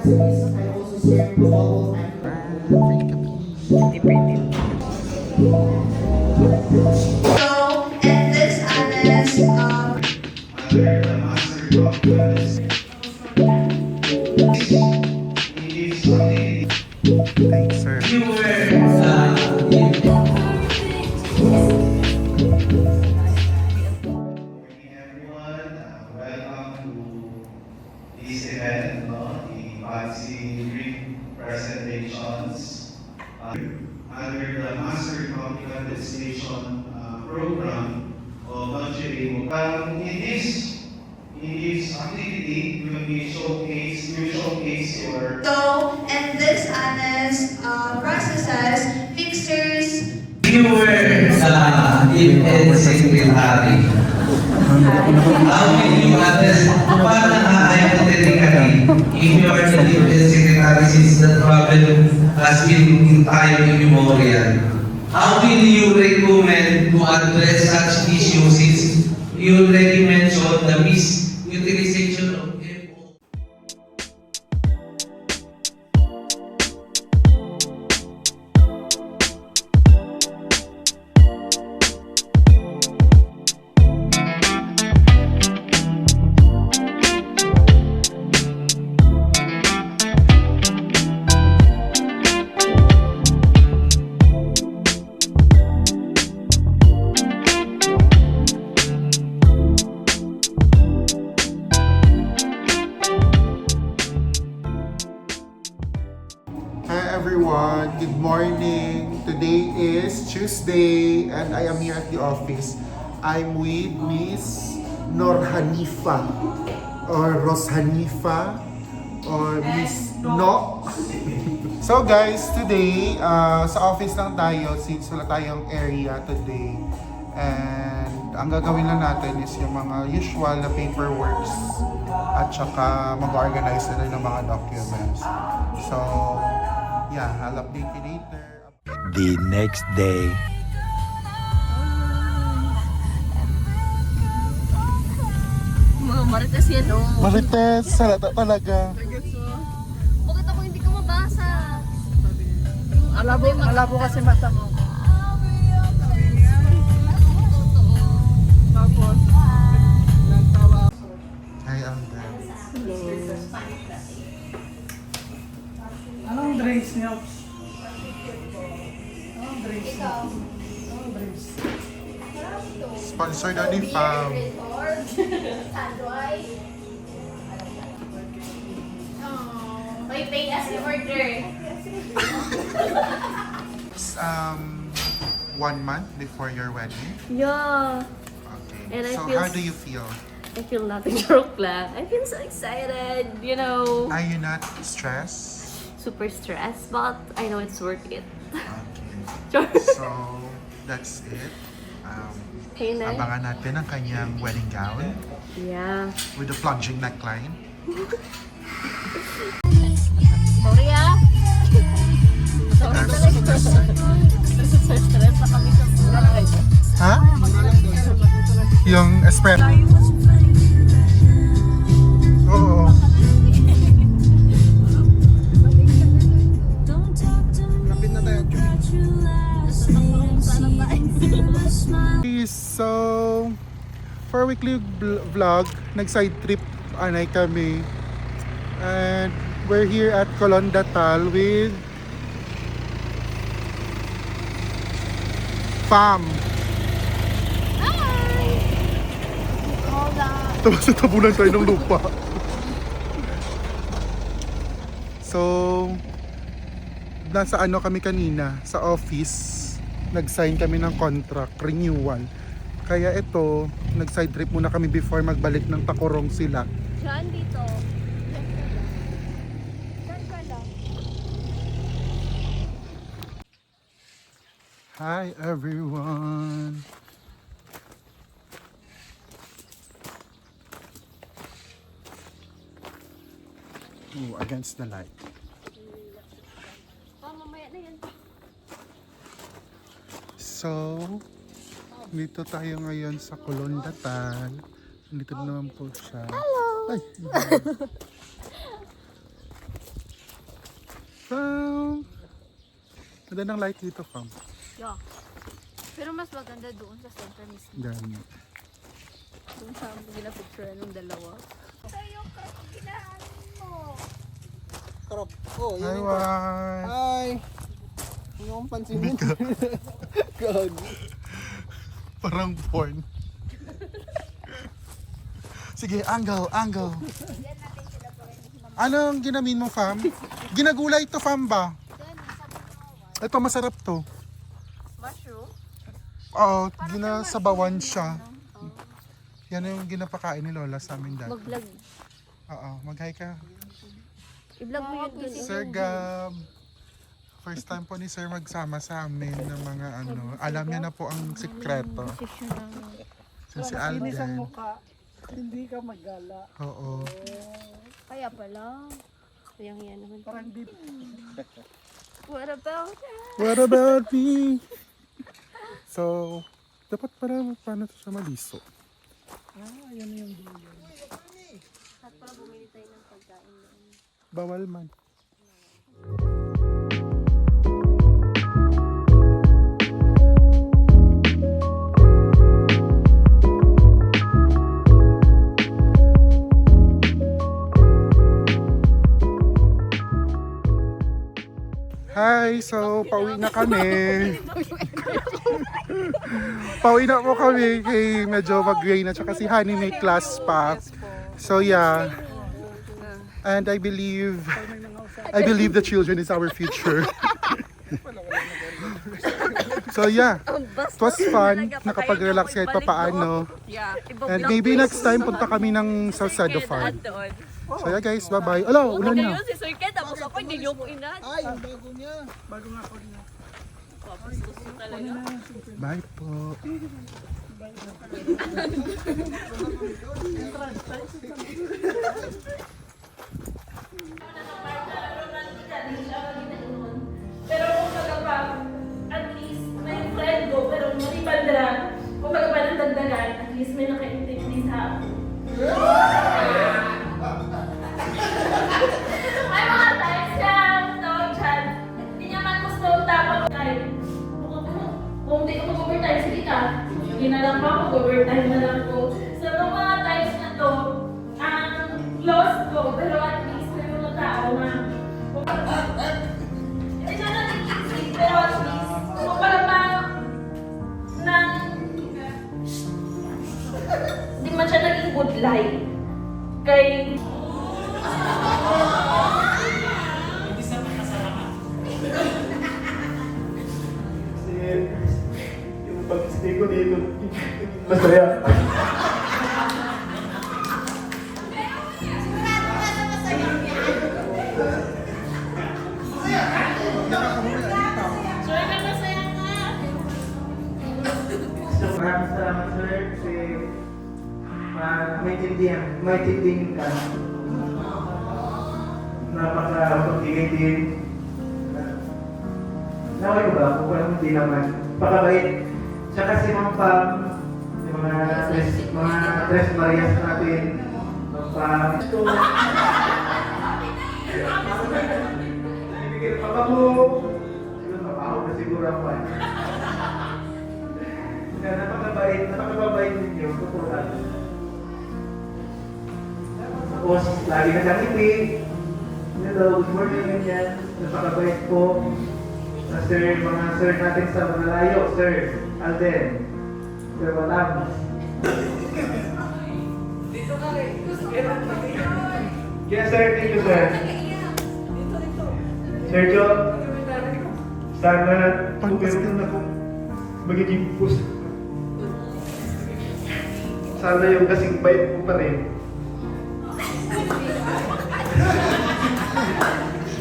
I also serve the bubble type. Pretty pretty. So, in this honest, Under the master of this, it is only Thanks, sir. morning everyone. Welcome to this event, no? The Fancy Green presentations. Under the Master Economic Administration program of Budgeting. In this activity, you will showcase your so, in this honest processes, fixtures, Viewers in secretary. How will you address parang hypothetically if you are the defense secretary since the problem has been in time immemorial? How will you recommend to address such issues since you already mentioned the misutilization of FO? Hi everyone, good morning. Today is Tuesday and I am here at the office. I'm with Miss Norhanifa or Roshanifa or Miss No. So guys, today sa office lang tayo since wala tayong area today. And ang gagawin lang natin is yung mga usual na paperworks at saka mag-organize na rin ng mga documents. So, yeah, I'll update you later. The next day. Mga marites yan, oh. Marites, salata talaga. Bakit ako hindi ko mabasa? Malabo kasi mata mo. Tapos, nagtawa. Hi, Alda. Anong drinks niyo? Anong drinks niyo? Anong drinks? Sponsored ni Fam. may pay as you order. It's 1 month before your wedding. Yeah. Okay. And I So feel how do you feel? I feel nothing joke lang. I feel so excited, you know. Are you not stressed? Super stressed, but I know it's worth it. Okay. So that's it. Hey, Nay. Abangan natin ang kanyang wedding gown Yeah. with the plunging neckline. Sorry ah. Sorry talaga. Stress na kami sa buhay. Ha? Yung espresso. Oo. Kapit na tayo. So, for weekly vlog, nag-side trip anay kami. And we're here at Colon Datal with Fam. Tapos natabunan tayo ng lupa. So, nasa ano kami kanina, sa office. Nag-sign kami ng contract, renewal. Kaya ito, nag-side trip muna kami before magbalik ng Tacorong sila. Saan dito? Hi everyone! Ooh, against the light. Mamaya na yan. So, dito tayo ngayon sa Colon Datal. Dito naman po siya. Hello! Ay! Fam! Ganda ng light dito, Fam. Yeah. Pero mas maganda doon sa center mismo. Ganda. Doon sa gina-picture ng dalawa. Crop. Oh, Hi, yun. Juan! Hi. Hindi akong pansinin. God. Parang porn. Sige, angle, angle. Anong ginamin mo, Fam? Ginagulay to, Fam ba? Ito, masarap to. Mushroom? Oo, ginasabawan siya. Yan yung ginapakain ni Lola sa amin dati. Mag-vlog. Oo, mag-hi ka. I-vlog mo yun dun. Sir Gab. First time po ni Sir magsama sa amin ng mga ano. Alam niya na po ang sikreto. Decision lang. So, si Kinis ang Alden. mukha. Hindi ka magala. Oo. Kaya pala. Kayang yan naman. Parang di. What about that? What about me? So, dapat paano to siya maliso? Yan yung dulo. At para bumili tayo ng pagkain doon. Bawal man. Hi! So, pauwi na kami. Pauwi na po kami kay medyo mag-rain na tsaka si Honey may class pa. So, yeah. And I believe the children is our future. So, yeah. It was fun. Nakapag-relax kahit papaano. Yeah. And maybe next time punta kami ng Salcedo Farm. So, yeah guys. Bye-bye. Alo, ulan na. Si Sir Ken, tapos ako hindi niyo ko inad. Ay, ang bago niya. Bago nga ako niya. Bye po. Pero kung magapag, at least may friend ko, pero maliban na lang, kung magapag ng dagdagan, at least may nakaintindi sa ako. May mga times na tawag dyan, hindi niya man gusto tapos kahit kung di ko mag-overtime, sige ka. Sige na lang pa, mag-overtime na lang ko. So, nung mga times na to, ang close ko, pero at least may mga tao na hindi na nag-isip, pero at least, kung para pa ng hindi man siya naging good life. Kay Yung pag-stay ko dito, masaya. Sure na masaya nga. So, maraming salamat sir kasi may tindihin ka. Napaka-pagbigay din. Naway ko ba? Kung parang hindi naman. Pakabait. Tsaka si Ma'am Pam, yung mga Tres Marias natin. Ma'am Pam. Ibigay pa mo. Siguro mapahaw na siguro ako. Kaya napakabait ninyo. Tutulan. Tapos, lagi na lang ngiti. Hello, good morning, ganyan. Napakabait po. Mga sir natin sa Malayo, Sir Alden, Sir Watam. Yes, sir. Thank you, sir. Sir John, sana kung meron akong magiging puso. Sana yung kasing bait mo pa rin.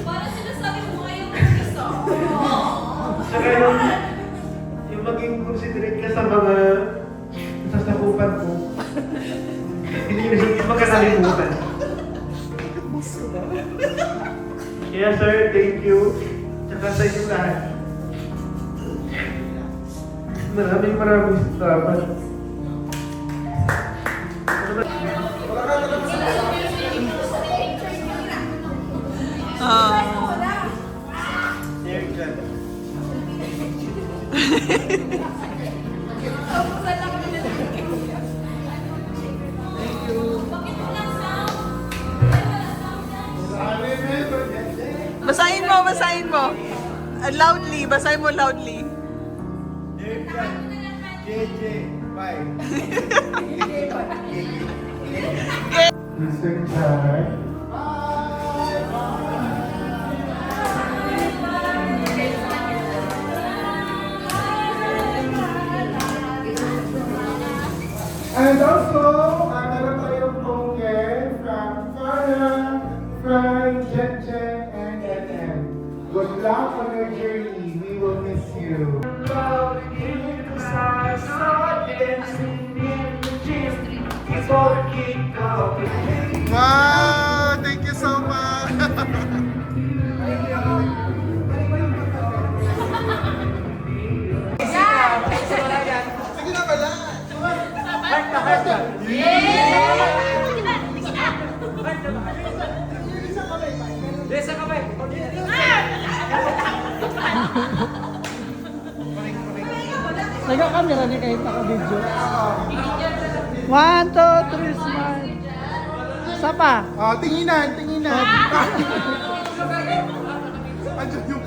Para sinasabi mo ngayon ng isa. Saka yung maging considerate ka sa mga sasakupan ko. Hindi makakalimutan. Kaya sir, thank you. Tsaka sa inyo lahat. Maraming salamat. basahin mo. Loudly, basahin mo loudly. Mr. Char. And also, meron tayong token from Farah, Fry, Jen, and NN. Good luck on your journey. We will miss you. Wow! Thank you so much! Sige na pala! Nagka-camera niya kahit naka-video. 1, 2, 3, smile. Isa pa. Oh, tinginan! Andiyan yung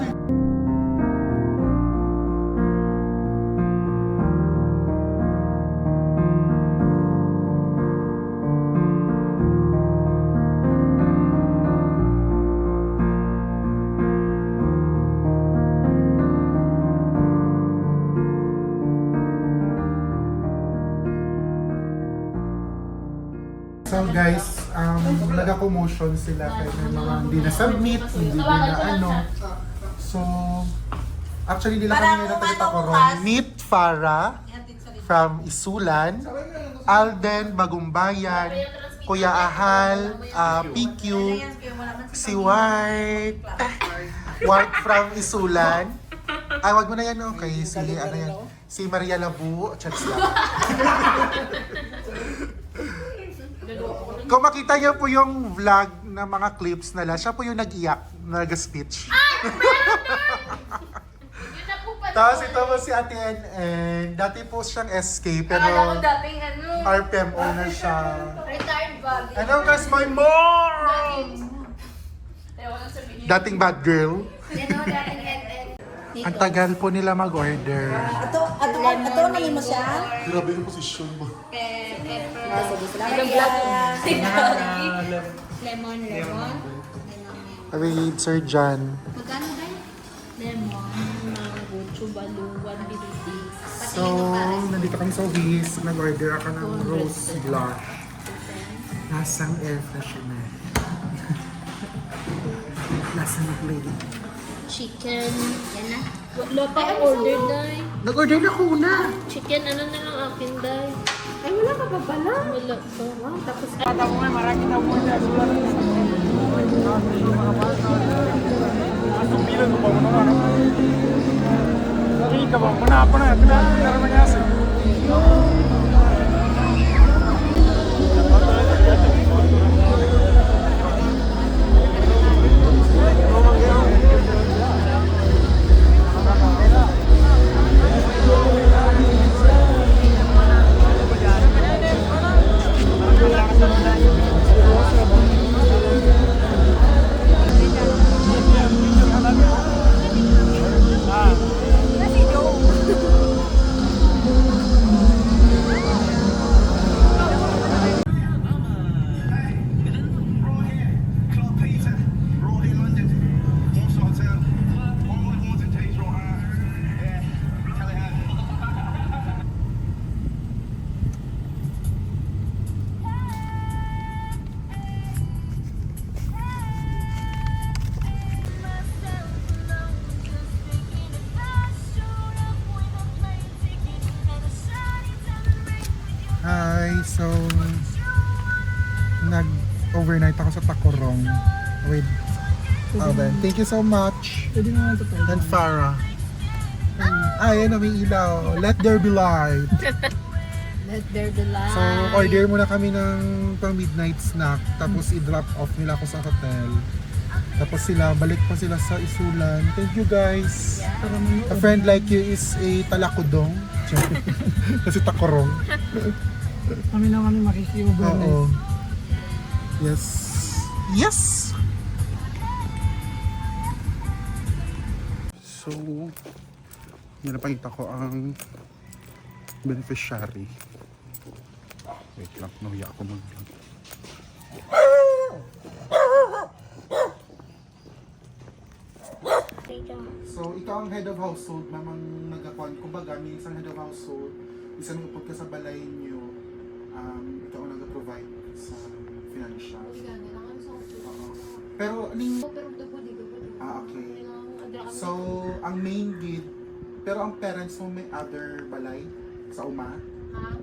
So guys, nag-commotion sila kaya may mga hindi na-submit, hindi na So, actually nila kami nakita ko ron. Meet Farah from Isulan, Alden Bagumbayan, Kuya Ahal, PQ, si Wart from Isulan. Ay, wag mo na yan, okay. Si Maria Labu, chats lang. Kung makita niyo po yung vlog na mga clips nila, siya po yung nag-iyak, nag-speech. Tapos ito po si Ate NN. Dati po siyang SK, pero Akala ko dating RPM owner siya. retired bag. Ano guys, my mom! Ayaw ko nang sabihin. Dating bad girl. Dating NN. Ang tagal po nila mag-order. Ato namin mo siya? Grabe yung posisyon mo. Lemon. Wait, Sir John. Magkano ba yun? Lemon, mango, chubalu, 150. So, nandito kami sa Wiz. Nag-order ako ng rose blush. Lasang air freshener. Lasang plate. Chicken, yan na. Wala pa ang order, Day. Nag-order na ko na. Chicken, ano na lang akin, Day? Ay, wala ka pa pala. Wala pa. Tapos, Bata ko nga, marami na po na. Asong bilang ko ba mo na? Nakita ba? Muna na. Meron na kasi. Hi, so nag-overnight ako sa Tacorong with Alden. Thank you so much. Pwede naman ito tayo. And Farah. Ayan na, may ilaw. Let there be light. let there be light. So, order muna kami ng pang midnight snack. Tapos, i-drop off nila ako sa hotel. Tapos balik pa sila sa Isulan. Thank you guys. A friend like you is a talakudong. Kasi Tacorong. Kami na kami makiki-overnight. Oo. Yes. Yes! So, yun napakita ko ang beneficiary. Wait lang, nahuya ako mag-vlog. So, ikaw ang head of household, mamang nagakuan. Kumbaga, may isang head of household, isang upod ka sa balay niyo, ikaw ang nag-provide sa financial. Oo. Pero, aning... okay. So, ang main gate, pero ang parents mo may other balay sa uma?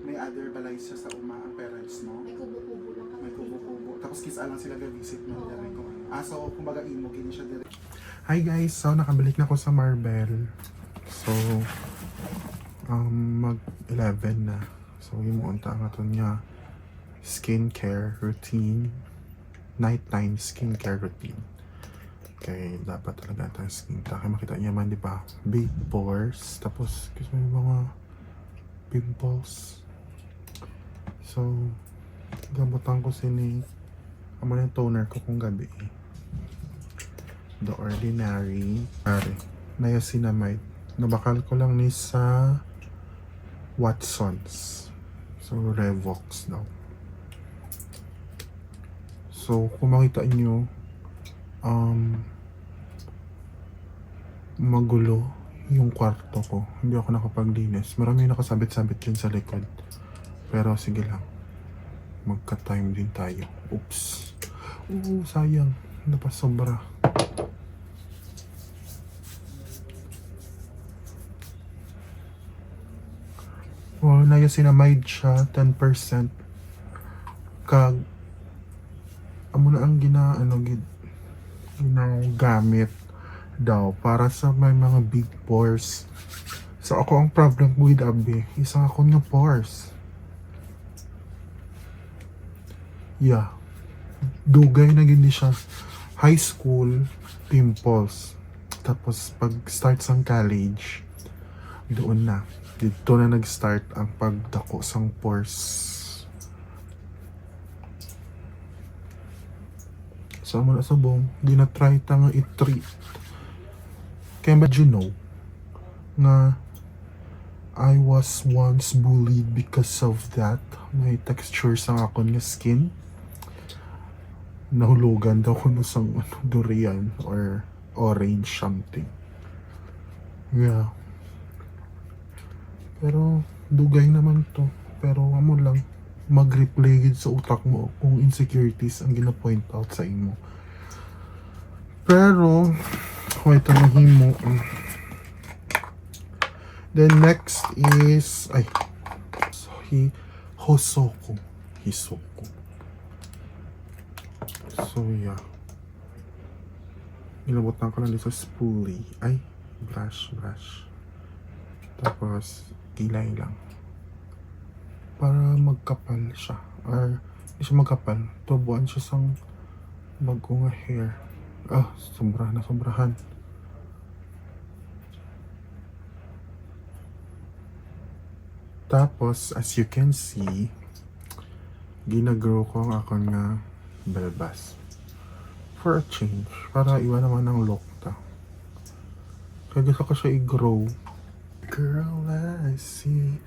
May other balay siya sa uma, ang parents mo? May kubo-kubo lang kami. May kubo-kubo. Tapos kisa lang sila ga-visit mo dire ko. So kumbaga imo gini siya dire. Hi guys, so nakabalik na ako sa Marbel. So mag 11 na. So himuunta ang aton nga skincare routine. Nighttime skincare routine. Okay, dapat talaga tayo skincare. Kaya makita niya man, di ba? Big pores. Tapos kasi may mga pimples. So, gamutan ko sini. Amo na yung toner ko kung gabi. The Ordinary. Niacinamide. Nabakal ko lang ni sa Watsons. So, Revox daw. So, kung makita nyo, magulo yung kwarto ko. Hindi ako nakapaglinis. Marami nakasabit-sabit din sa likod. Pero sige lang. Magka-time din tayo. Oops. Oo, sayang. Napasobra. Oh, niacinamide siya. 10%. Kag amo na ang ginagamit daw para sa may mga big pores. So ako ang problem with Abi, isang ako ng pores. Yeah. Dugay na gindi siya. High school, pimples. Tapos pag start sang college, doon na. Dito na nag-start ang pagdako sang pores. So mo na sa buong, gina-try ta nga i-treat. Kaya ba you know na I was once bullied because of that. May texture sa akon nga skin. Nahulugan daw ko sang durian or orange something. Yeah. Pero dugay naman to. Pero amo lang mag-replay sa utak mo kung insecurities ang gina-point out sa imo. Pero wait ang himo. Then next is Hisoko. So yeah. Nilabutan ko lang dito sa spoolie. Brush. Tapos kilay lang. Para magkapal siya. Or hindi siya magkapal. Tubuan siya sang bagong hair. Sobrahan. Tapos, as you can see, ginagrow ko ang akong nga balbas. For a change. Para iwan naman ang look ta. Kaya gusto ko siya i-grow. Girl, I see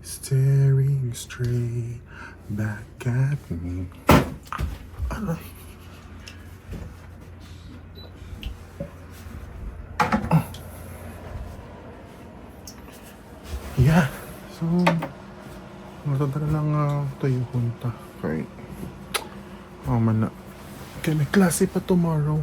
staring straight back at me. Aray. Yeah. So, matadala lang tayo punta. Okay. Man na. Okay, may klase pa tomorrow.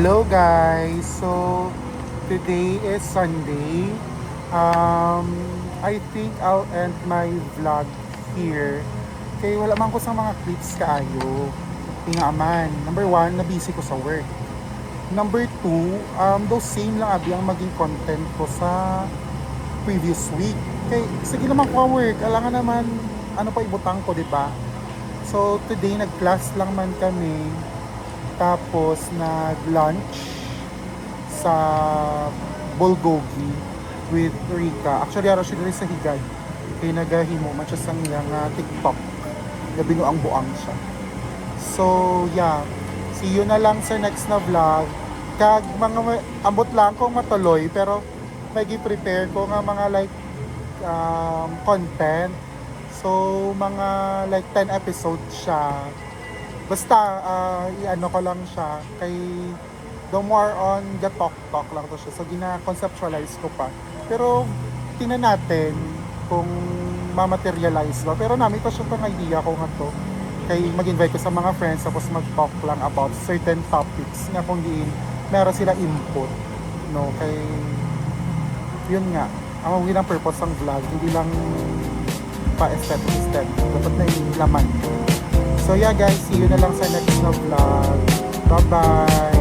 Hello guys! So, today is Sunday. I think I'll end my vlog here. Kaya wala man ko sa mga clips kaayo. Tingaman. Number 1, na-busy ko sa work. Number 2, those same lang abi ang maging content ko sa previous week. Kaya sige naman ko work. Alangan naman, ano pa ibutang ko, di ba? So, today nag-class lang man kami. Tapos nag-lunch sa Bulgogi with Rika. Actually, araw siya rin sa Higay. Kaya nagahimo man siya sa niyang TikTok. Gabi no ang buang siya. So, yeah. See you na lang sa next na vlog. Kag mga ambot lang kung matuloy. Pero may prepare ko nga mga like content. So, mga like 10 episodes siya. Basta, i-ano ko lang siya. Kay, the more on the talk lang to siya. So, gina-conceptualize ko pa. Pero, tingnan natin kung ma-materialize ba. Pero namin pa siya itong idea ko nga to. Kay, mag-invite ko sa mga friends tapos mag-talk lang about certain topics nga kung diin meron sila input. No? Kay, yun nga. Ang magiging purpose ng vlog, hindi lang pa-aesthetic. Dapat na yung laman. So yeah guys, see you na lang sa next na vlog. Bye-bye!